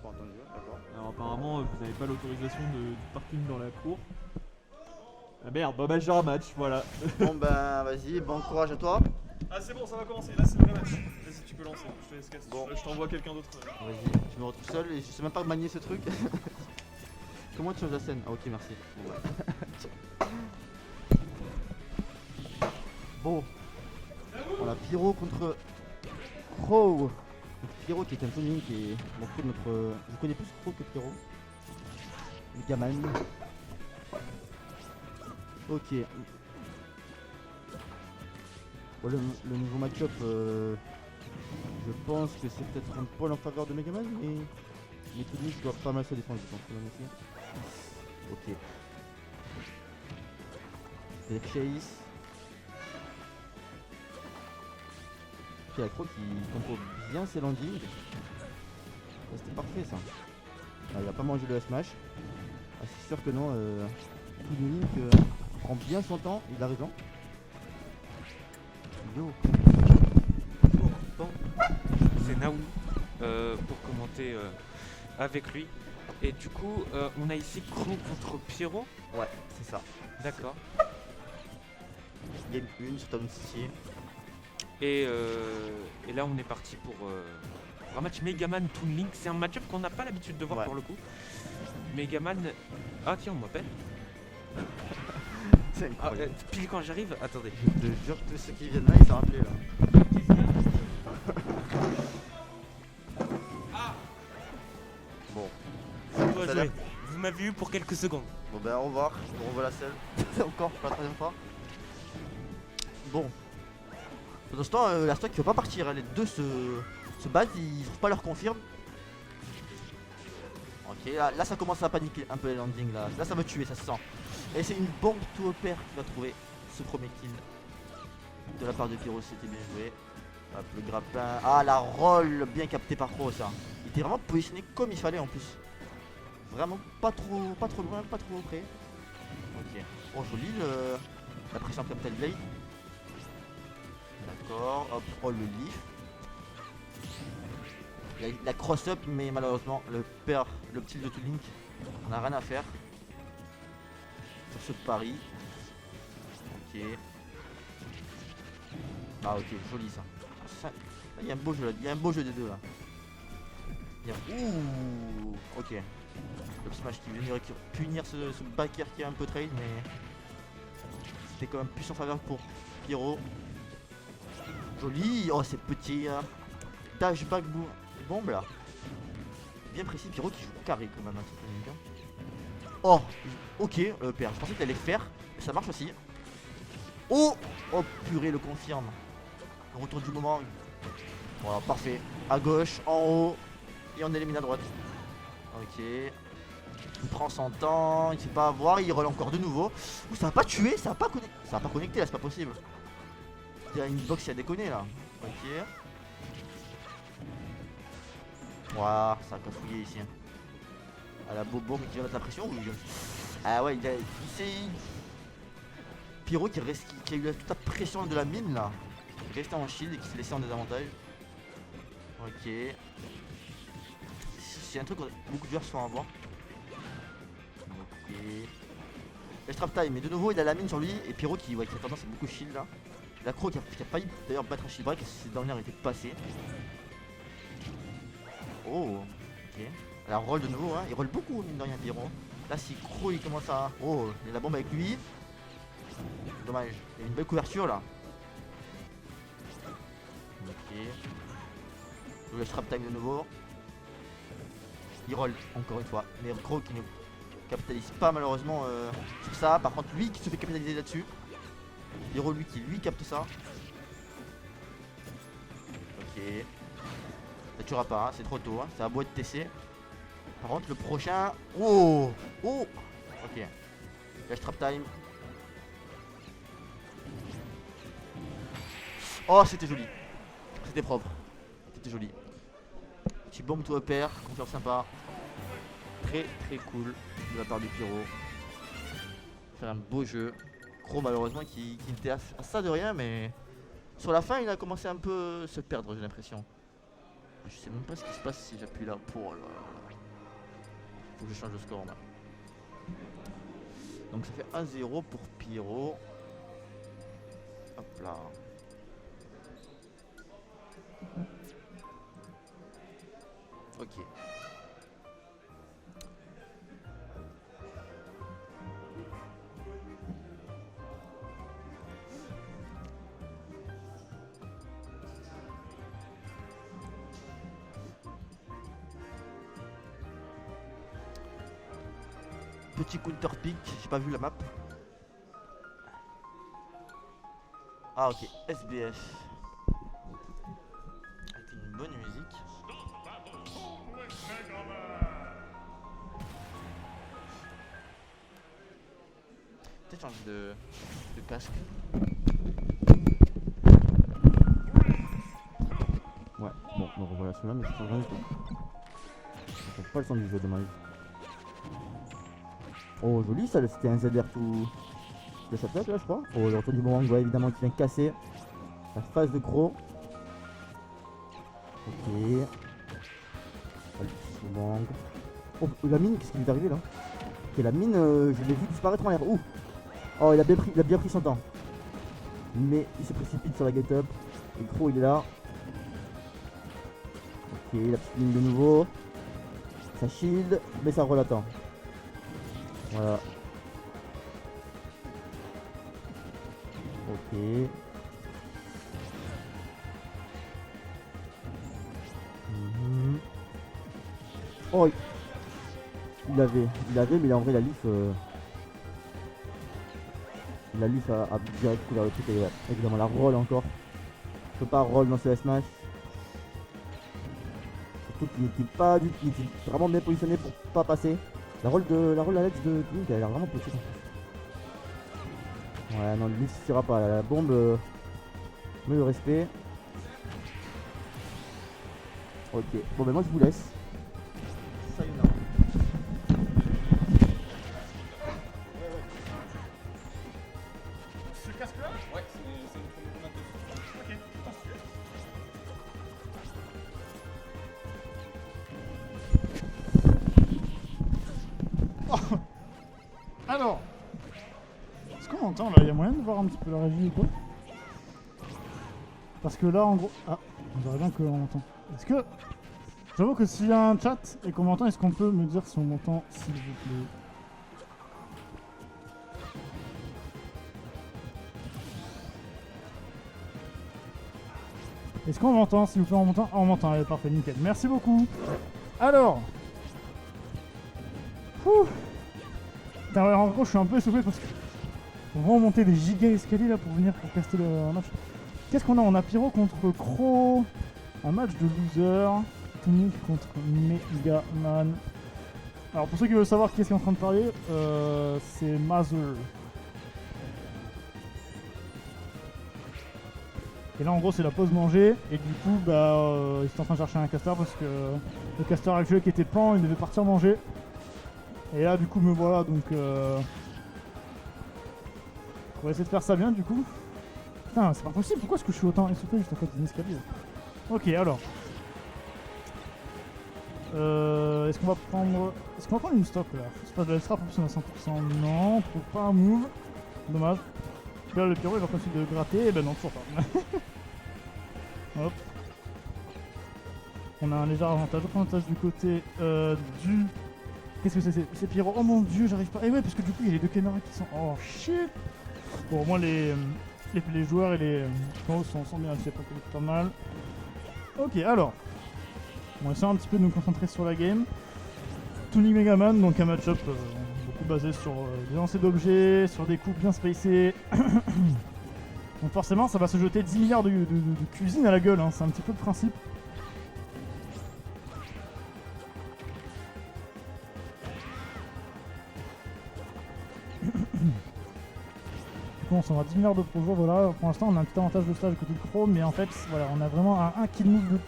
pas entendu, d'accord. Alors apparemment vous n'avez pas l'autorisation de parking dans la cour. Ah merde, bah je rematch, voilà. Bon ben vas-y, bon courage à toi. Ah c'est bon, ça va commencer, là c'est le vrai match. Vas-y, tu peux lancer, je te laisse casser. Bon. Je t'envoie quelqu'un d'autre. Vas-y, je me retrouve seul et je sais même pas manier ce truc. Comment tu changes la scène? Ah ok, merci. Bon, ouais. Bon. On a Pyro contre Crow. Donc, Pyro qui est un Tony qui est mon Crow, notre. Je connais plus Crow que Pyro. Le gamin. Ok. Bon, le nouveau match-up, je pense que c'est peut-être un poil en faveur de Megaman, mais Tony doit pas mal se défendre, je pense, quand même aussi. Ok. Avec Chase. Puis la Crow qui compose bien ses landings. Ça, c'était parfait ça. Ah, il va pas manger le smash. Ah, c'est sûr que non. Tony prend bien son temps, il a raison. Yo. Bon, c'est Naoui pour commenter avec lui. Et du coup, on a ici Crow contre Pyro. Ouais, c'est ça. D'accord. Game 1 sur Town City. Et là, on est parti pour un match Megaman Toon Link. C'est un match-up qu'on n'a pas l'habitude de voir Ouais. pour le coup. Megaman. Ah, tiens, on m'appelle. C'est Ah, incroyable. pile quand j'arrive, attendez. Je te jure, tous ceux qui viennent là, ils s'en rappelaient là. Bon. Bien Ça joué. l'air- Vous m'avez eu pour quelques secondes. Bon ben au revoir, on revoit la selle. Encore pour la troisième fois. Bon. Pour l'instant, la stock ne veut pas partir, hein. Les deux se battent, ils trouvent pas leur confirme. Ok, là ça commence à paniquer un peu les landings là. Là ça va tuer, ça se sent. Et c'est une bombe tout au père qui va trouver ce premier kill. De la part de Pyro, c'était bien joué. Hop, le grappin. Ah la roll bien capté par Pro ça. Il était vraiment positionné comme il fallait en plus. Vraiment pas trop loin, pas trop près. Ok. Oh joli la pression Capital Blade. D'accord. Hop, oh le leaf. La cross-up mais malheureusement le petit de Toon Link, on a rien à faire. Sur ce pari. Ok. Ah ok, joli ça. Là, il y a un beau jeu là, il y a un beau jeu des deux là. Ouh, ok. Le smash qui venait punir ce backer qui est un peu trade, mais c'était quand même plus en faveur pour Pyro. Joli, oh c'est petit dash back bombe là. Bien précis, Pyro qui joue carré quand même. Oh, ok, père, je pensais qu'il allait faire, mais ça marche aussi. Oh, oh purée, le confirme. Le retour du moment. Voilà, parfait. À gauche, en haut, et on élimine à droite. Ok. Il prend son temps, il ne sait pas avoir, il roule encore de nouveau. Ouh, ça va pas tué, ça va pas connecté. Ça va pas connecté là, c'est pas possible. Il y a une box qui a déconné là. Ok. Waouh, ça a cafouillé ici. Ah la bobo qui va mettre la pression. Ah ouais, il s'est. Pyro qui a eu toute la pression de la mine là. Il est resté en shield et qui s'est laissé en désavantage. Ok. C'est un truc que beaucoup de joueurs se font avoir. Ok. Le trap time, mais de nouveau il a la mine sur lui et Pyro qui a tendance à beaucoup shield là. La Crow qui a failli d'ailleurs battre un shield break et cette dernière était passée. Oh, ok. Alors roll de nouveau, hein. Il roll beaucoup mine de rien Pyro. Là si Crow il commence à. Oh, il y a la bombe avec lui. Dommage, il y a une belle couverture là. Ok. Le trap time de nouveau. Il roll encore une fois. Mais Crow qui ne capitalise pas malheureusement sur ça. Par contre lui qui se fait capitaliser là-dessus. Pyro lui qui lui capte ça. Ok. Ça tuera pas, hein, c'est trop tôt, hein. Ça a beau être TC. Par contre le prochain. Oh. Oh. Ok. Flash trap time. Oh c'était joli. C'était propre. C'était joli. Petit bombe tout repère, confiance sympa. Très très cool de la part du Pyro. Faire un beau jeu. Crow malheureusement qui était à ça de rien, mais sur la fin il a commencé un peu se perdre, j'ai l'impression. Je sais même pas ce qui se passe si j'appuie là. Oh là là. Faut que je change de score là. Donc ça fait 1-0 pour Pyro. Hop là. Ok. Petit counter pick, j'ai pas vu la map. Ah ok, SBS. Avec une bonne musique. Peut-être changer de casque. Ouais, bon, me revoilà celui-là, mais ça change rien du tout. Ça change pas le son du jeu, dommage. Oh, joli ça, c'était un ZR tout de sa tête là, je crois. Oh, le retour du boomerang, ouais, évidemment, qui vient casser la phase de Crow. Ok. Boomerang. Oh, la mine, qu'est-ce qui lui est arrivé là? Ok, la mine, je l'ai vu disparaître en l'air. Ouh! Oh, il a bien pris son temps. Mais il se précipite sur la get up. Et Crow, il est là. Ok, la petite mine de nouveau. Ça shield, mais ça relattend. Voilà. Ok. Oh, il avait, mais en vrai la leaf, a direct couvert le truc et ouais, évidemment la roll encore. Je peux pas roll dans ce smash. Surtout qu'il n'était pas du tout, il était vraiment bien positionné pour pas passer. La roll Alex de Link, elle a l'air vraiment petite en plus. Ouais, non, lui suffira pas. La bombe met le respect. Ok, bon, ben moi je vous laisse. Sayonara. Ce casque là? Ouais, c'est une première ok, oh. Alors, est-ce qu'on entend là? Il y a moyen de voir un petit peu la régie ou quoi? Parce que là en gros. Ah, on dirait bien qu'on m'entend. Est-ce que. J'avoue que s'il y a un chat et qu'on m'entend, est-ce qu'on peut me dire si on m'entend, s'il vous plaît? Est-ce qu'on m'entend? S'il vous plaît, on m'entend? Ah, on m'entend, allez, parfait, nickel. Merci beaucoup. Alors. Putain, ouais, en gros, je suis un peu essoufflé parce que. On va remonter des giga escaliers là pour venir pour caster le match. Qu'est-ce qu'on a? On a Pyro contre Crow. Un match de loser. Tonic contre Megaman. Alors, pour ceux qui veulent savoir qui est-ce qui est en train de parler, c'est Mother. Et là en gros c'est la pause manger et du coup ils sont en train de chercher un caster parce que le caster actuel qui était pan il devait partir manger. Et là du coup me voilà donc on va essayer de faire ça bien du coup. Putain c'est pas possible, pourquoi est-ce que je suis autant essoufflé juste à côté d'une escalier? Ok alors. Est-ce qu'on va prendre une stock là? C'est pas de la strap en plus on a 100%. Non, on trouve pas un move. Dommage. Là, le pyro il va continuer de gratter, et ben non, toujours pas. Hop. On a un léger avantage du côté du... Qu'est-ce que c'est? C'est pyro. Oh mon dieu, j'arrive pas. Et ouais, parce que du coup, il y a les deux caméras qui sont... Oh shit. Bon, au moins les joueurs et les pros sont bien, c'est pas mal. Ok, alors. On va essayer un petit peu de nous concentrer sur la game. Tony Megaman, donc un match-up... beaucoup basé sur des lancers d'objets, sur des coups bien spacés. Donc forcément ça va se jeter 10 milliards de cuisine à la gueule, hein. C'est un petit peu le principe. Du coup on s'en va 10 milliards de projets, voilà. Pour l'instant on a un petit avantage de stage du côté de Chrome, mais en fait voilà, on a vraiment un kill move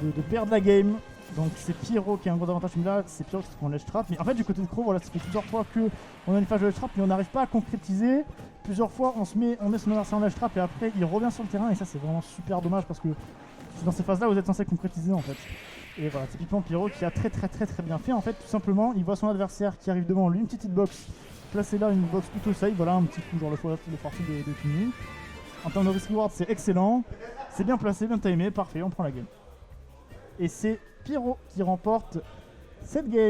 de perdre la game. Donc c'est Pyro qui a un gros avantage, mais là c'est Pyro qui se prend l'edge trap. Mais en fait du côté de Crow, voilà, ça fait plusieurs fois qu'on a une phase de l'edge trap mais on n'arrive pas à concrétiser. Plusieurs fois on met son adversaire en edge trap et après il revient sur le terrain et ça c'est vraiment super dommage parce que c'est dans ces phases là où vous êtes censé concrétiser en fait. Et voilà, typiquement Pyro qui a très bien fait. En fait, tout simplement, il voit son adversaire qui arrive devant lui, une petite hitbox placée là, une box plutôt safe. Voilà, un petit coup, genre le forfait de Pini. En termes de risk reward, c'est excellent. C'est bien placé, bien timé, parfait, on prend la game. Et c'est Pyro qui remporte cette game.